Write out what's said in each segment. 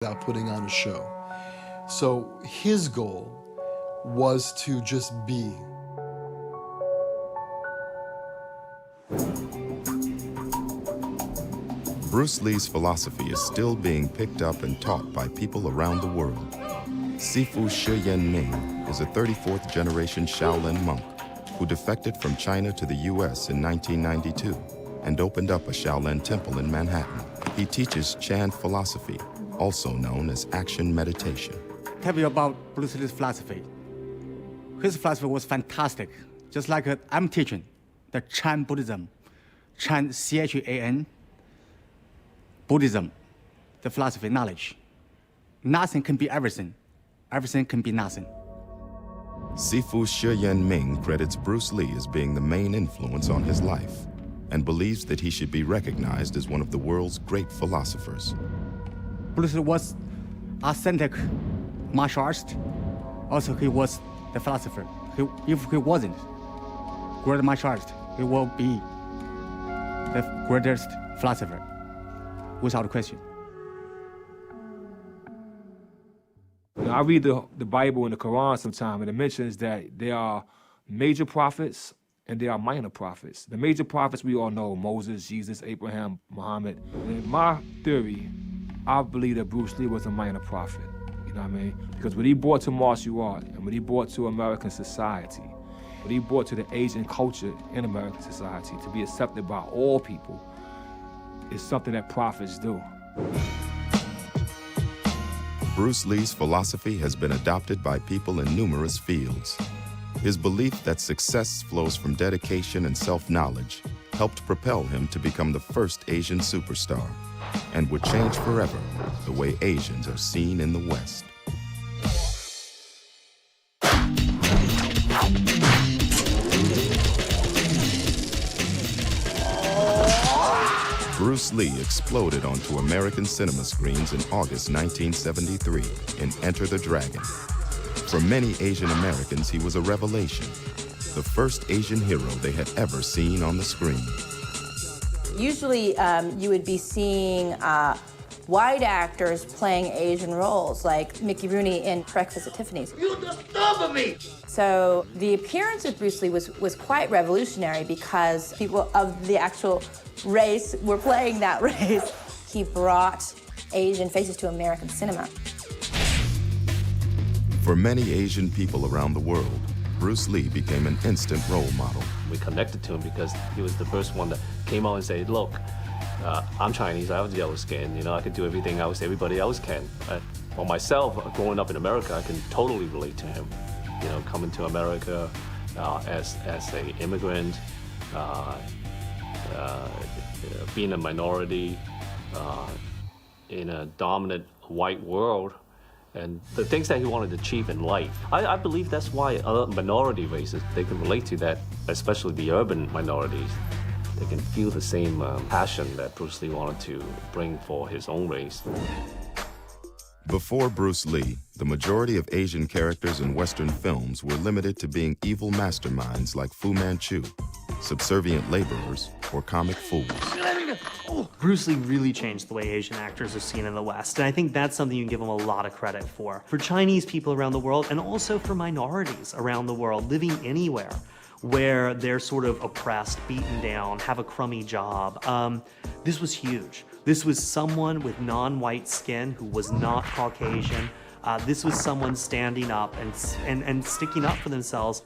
without putting on a show. So his goal was to just be. Bruce Lee's philosophy is still being picked up and taught by people around the world. Sifu Shi Ming is a 34th generation Shaolin monk who defected from China to the US in 1992 and opened up a Shaolin temple in Manhattan. He teaches Chan philosophy, also known as action meditation. Tell you about Bruce Lee's philosophy. His philosophy was fantastic, just like I'm teaching the Chan Buddhism, Chan Chan, Buddhism, the philosophy, knowledge. Nothing can be everything. Everything can be nothing. Sifu Shi Ming credits Bruce Lee as being the main influence on his life and believes that he should be recognized as one of the world's great philosophers. Bruce Lee was authentic martial artist. Also, he was the philosopher. If he wasn't great martial artist, he will be the greatest philosopher, without question. I read the Bible and the Quran sometimes, and it mentions that there are major prophets and there are minor prophets. The major prophets we all know, Moses, Jesus, Abraham, Muhammad. In my theory, I believe that Bruce Lee was a minor prophet, you know what I mean? Because what he brought to martial art and what he brought to American society, what he brought to the Asian culture in American society to be accepted by all people is something that prophets do. Bruce Lee's philosophy has been adopted by people in numerous fields. His belief that success flows from dedication and self-knowledge helped propel him to become the first Asian superstar and would change forever the way Asians are seen in the West. Bruce Lee exploded onto American cinema screens in August 1973 in Enter the Dragon. For many Asian Americans, he was a revelation, the first Asian hero they had ever seen on the screen. Usually you would be seeing white actors playing Asian roles, like Mickey Rooney in Breakfast at Tiffany's. You disturbing me! So the appearance of Bruce Lee was quite revolutionary because people of the actual race were playing that race. He brought Asian faces to American cinema. For many Asian people around the world, Bruce Lee became an instant role model. We connected to him because he was the first one that came out and said, look, I'm Chinese, I have yellow skin, you know, I can do everything else everybody else can. For myself, growing up in America, I can totally relate to him. You know, coming to America as an immigrant, being a minority in a dominant white world, and the things that he wanted to achieve in life. I believe that's why other minority races, they can relate to that, especially the urban minorities. They can feel the same passion that Bruce Lee wanted to bring for his own race. Before Bruce Lee, the majority of Asian characters in Western films were limited to being evil masterminds like Fu Manchu, subservient laborers, or comic fools. Bruce Lee really changed the way Asian actors are seen in the West, and I think that's something you can give him a lot of credit for. For Chinese people around the world, and also for minorities around the world living anywhere where they're sort of oppressed, beaten down, have a crummy job. This was huge. This was someone with non-white skin who was not Caucasian. This was someone standing up and sticking up for themselves.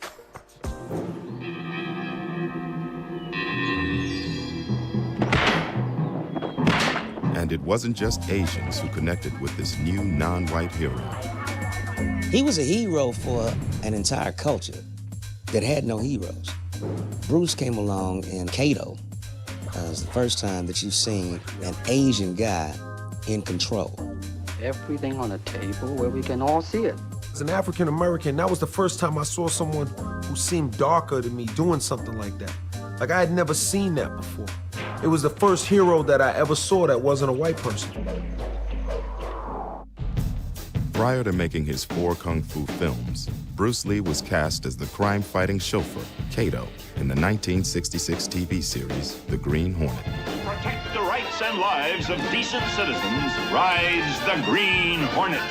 And it wasn't just Asians who connected with this new non-white hero. He was a hero for an entire culture that had no heroes. Bruce came along in Kato. It was the first time that you've seen an Asian guy in control. Everything on the table where we can all see it. As an African American, that was the first time I saw someone who seemed darker to me doing something like that. Like I had never seen that before. It was the first hero that I ever saw that wasn't a white person. Prior to making his 4 Kung Fu films, Bruce Lee was cast as the crime-fighting chauffeur, Kato, in the 1966 TV series, The Green Hornet. protect the rights and lives of decent citizens rides the Green Hornet.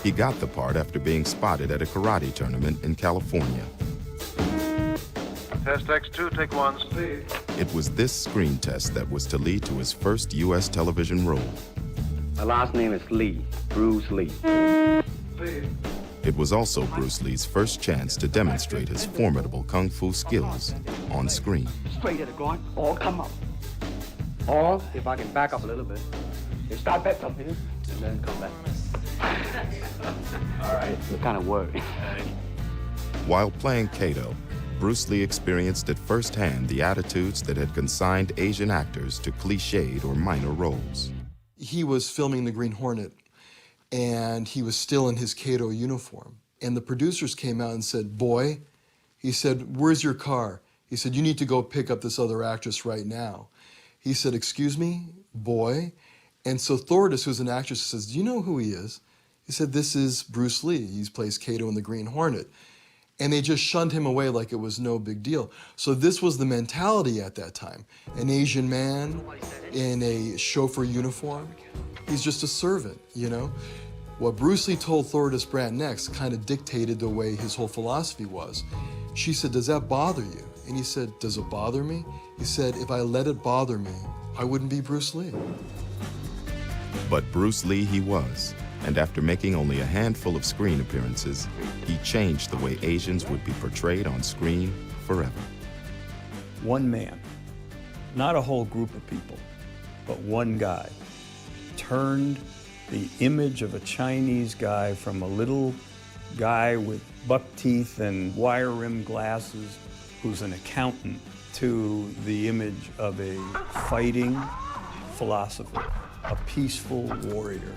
He got the part after being spotted at a karate tournament in California. Test X2, take one, speed. It was this screen test that was to lead to his first U.S. television role. My last name is Lee, Bruce Lee. Speed. It was also Bruce Lee's first chance to demonstrate his formidable kung fu skills on screen. Straight at the groin, or come up. Or, if I can back up a little bit, you start back from here, and then come back. All right. You're kind of worried. While playing Kato, Bruce Lee experienced at firsthand the attitudes that had consigned Asian actors to cliched or minor roles. He was filming The Green Hornet, and he was still in his Kato uniform. And the producers came out and said, "Boy," he said, "where's your car?" He said, "You need to go pick up this other actress right now." He said, "Excuse me, boy?" And so Thordis, who's an actress, says, "Do you know who he is?" He said, "This is Bruce Lee. He plays Kato in The Green Hornet." And they just shunned him away like it was no big deal. So this was the mentality at that time. An Asian man in a chauffeur uniform, he's just a servant, you know? What Bruce Lee told Thordis Brandt next kind of dictated the way his whole philosophy was. She said, "Does that bother you?" And he said, "Does it bother me?" He said, "If I let it bother me, I wouldn't be Bruce Lee." But Bruce Lee he was, and after making only a handful of screen appearances, he changed the way Asians would be portrayed on screen forever. One man, not a whole group of people, but one guy, turned the image of a Chinese guy from a little guy with buck teeth and wire-rimmed glasses who's an accountant to the image of a fighting philosopher, a peaceful warrior.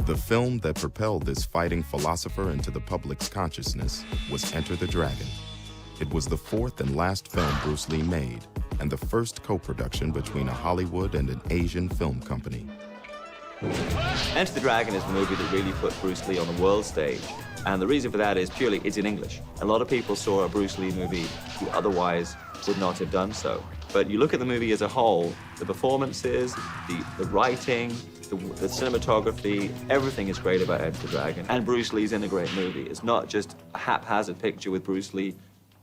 The film that propelled this fighting philosopher into the public's consciousness was Enter the Dragon. It was the fourth and last film Bruce Lee made, and the first co-production between a Hollywood and an Asian film company. Enter the Dragon is the movie that really put Bruce Lee on the world stage. And the reason for that is purely it's in English. A lot of people saw a Bruce Lee movie who otherwise would not have done so. But you look at the movie as a whole, the performances, the writing, the cinematography, everything is great about Enter the Dragon. And Bruce Lee's in a great movie. It's not just a haphazard picture with Bruce Lee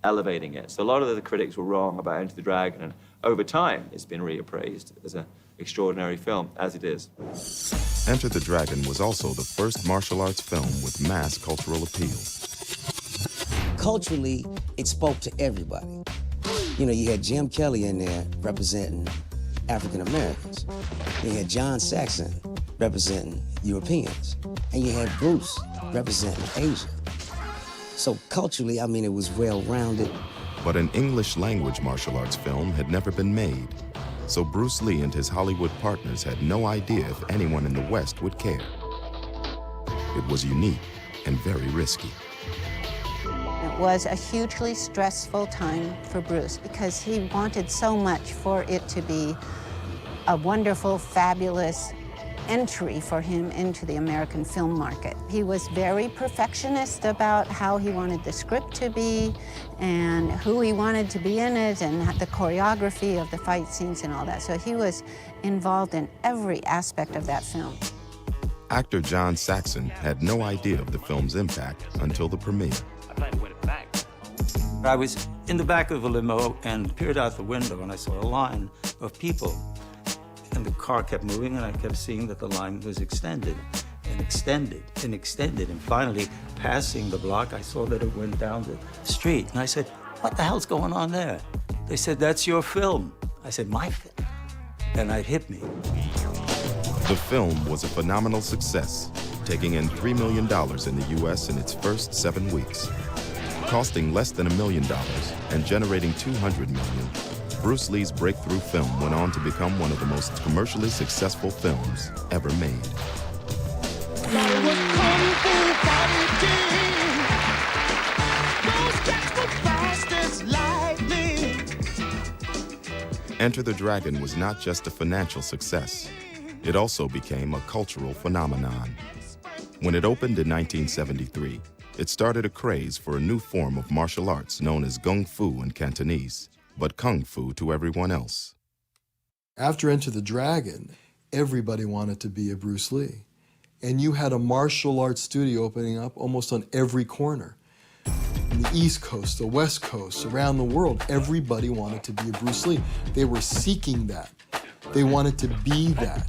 elevating it. So a lot of the critics were wrong about Enter the Dragon, and over time, it's been reappraised as an extraordinary film, as it is. Enter the Dragon was also the first martial arts film with mass cultural appeal. Culturally, it spoke to everybody. You know, you had Jim Kelly in there representing African Americans. You had John Saxon representing Europeans. And you had Bruce representing Asia. So culturally, I mean, it was well-rounded. But an English-language martial arts film had never been made. So Bruce Lee and his Hollywood partners had no idea if anyone in the West would care. It was unique and very risky. It was a hugely stressful time for Bruce because he wanted so much for it to be a wonderful, fabulous entry for him into the American film market. He was very perfectionist about how he wanted the script to be and who he wanted to be in it and the choreography of the fight scenes and all that. So he was involved in every aspect of that film. Actor John Saxon had no idea of the film's impact until the premiere. I was in the back of a limo and peered out the window and I saw a line of people. And the car kept moving and I kept seeing that the line was extended and extended and extended. And finally, passing the block, I saw that it went down the street. And I said, "What the hell's going on there?" They said, "That's your film." I said, "My film?" And it hit me. The film was a phenomenal success, taking in $3 million in the U.S. in its first 7 weeks. Costing less than $1 million and generating $200 million, Bruce Lee's breakthrough film went on to become one of the most commercially successful films ever made. Enter the Dragon was not just a financial success. It also became a cultural phenomenon. When it opened in 1973, It started a craze for a new form of martial arts known as Gung Fu in Cantonese, but Kung Fu to everyone else. After Enter the Dragon, everybody wanted to be a Bruce Lee. And you had a martial arts studio opening up almost on every corner. On the East Coast, the West Coast, around the world, everybody wanted to be a Bruce Lee. They were seeking that. They wanted to be that.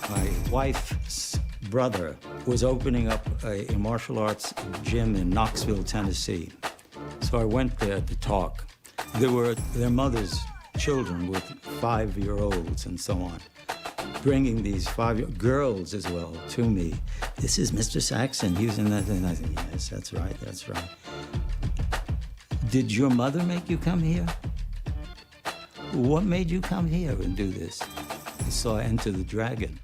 My wife's brother was opening up a martial arts gym in Knoxville, Tennessee. So I went there to talk. There were their mother's children with 5-year-olds and so on, bringing these 5-year-old girls as well to me. This is Mr. Saxon using that, and I said, yes, that's right, that's right. Did your mother make you come here? What made you come here and do this? I saw Enter the Dragon.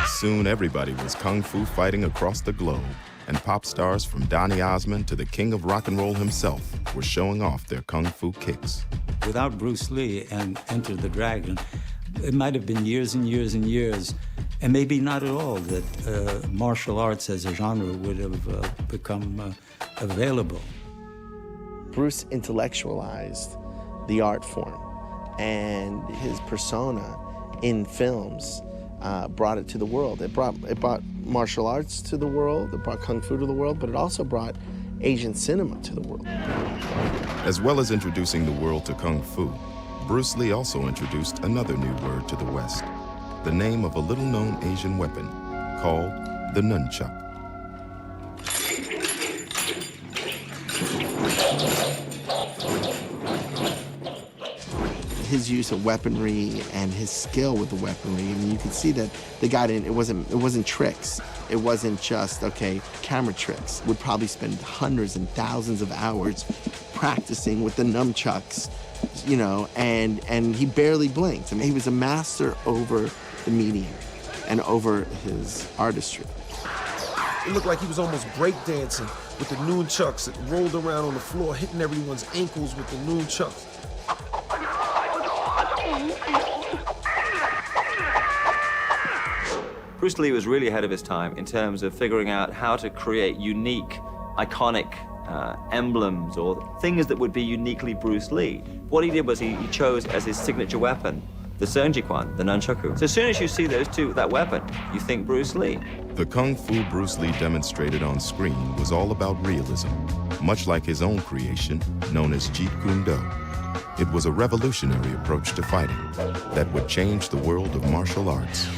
Soon everybody was kung fu fighting across the globe, and pop stars from Donny Osmond to the king of rock and roll himself were showing off their kung fu kicks. Without Bruce Lee and Enter the Dragon, it might have been years and years and years, and maybe not at all, that martial arts as a genre would have become available. Bruce intellectualized the art form, and his persona in films brought it to the world. It brought martial arts to the world, it brought kung fu to the world, but it also brought Asian cinema to the world. As well as introducing the world to kung fu, Bruce Lee also introduced another new word to the West, the name of a little-known Asian weapon called the nunchuck. His use of weaponry and his skill with the weaponry, I mean, you can see that the guy didn't, it wasn't tricks. It wasn't just, okay, camera tricks. Would probably spend hundreds and thousands of hours practicing with the nunchucks, you know, and he barely blinked. I mean, he was a master over the medium and over his artistry. It looked like he was almost breakdancing with the nunchucks that rolled around on the floor, hitting everyone's ankles with the nunchucks. Bruce Lee was really ahead of his time in terms of figuring out how to create unique, iconic emblems or things that would be uniquely Bruce Lee. What he did was he chose as his signature weapon the Sunjiquan, the nunchaku. So as soon as you see those two, that weapon, you think Bruce Lee. The kung fu Bruce Lee demonstrated on screen was all about realism, much like his own creation, known as Jeet Kune Do. It was a revolutionary approach to fighting that would change the world of martial arts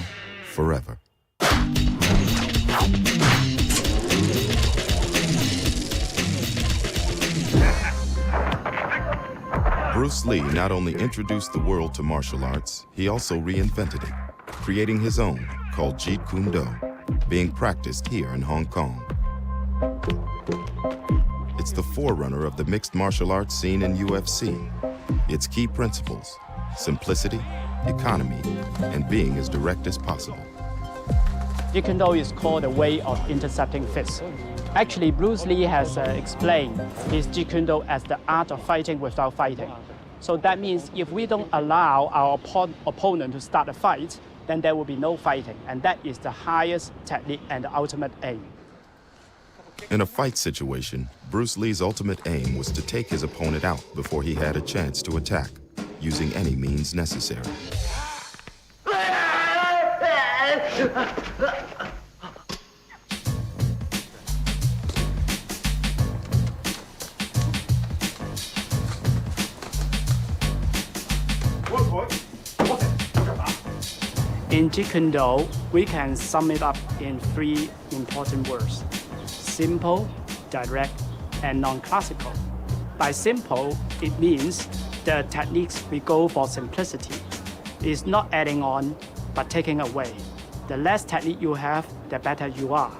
forever. Bruce Lee not only introduced the world to martial arts, he also reinvented it, creating his own called Jeet Kune Do, being practiced here in Hong Kong. It's the forerunner of the mixed martial arts scene in UFC. Its key principles: simplicity, economy, and being as direct as possible. Jeet Kune Do is called the way of intercepting fists. Actually, Bruce Lee has explained his Jeet Kune Do as the art of fighting without fighting. So that means if we don't allow our opponent to start a fight, then there will be no fighting. And that is the highest technique and the ultimate aim. In a fight situation, Bruce Lee's ultimate aim was to take his opponent out before he had a chance to attack, using any means necessary. In Jeet Kune Do, we can sum it up in 3 important words: simple, direct, and non-classical. By simple, it means the techniques we go for simplicity. It's not adding on, but taking away. The less technique you have, the better you are.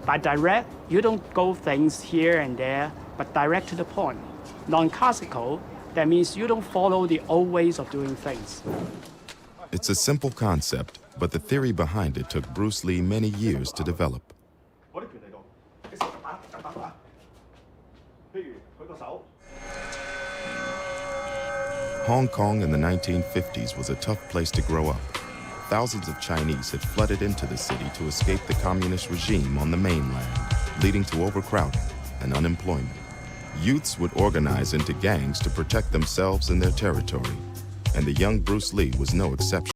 By direct, you don't go things here and there, but direct to the point. Non-classical, that means you don't follow the old ways of doing things. It's a simple concept, but the theory behind it took Bruce Lee many years to develop. Hong Kong in the 1950s was a tough place to grow up. Thousands of Chinese had flooded into the city to escape the communist regime on the mainland. leading to overcrowding and unemployment. Youths would organize into gangs to protect themselves and their territory, and the young Bruce Lee was no exception.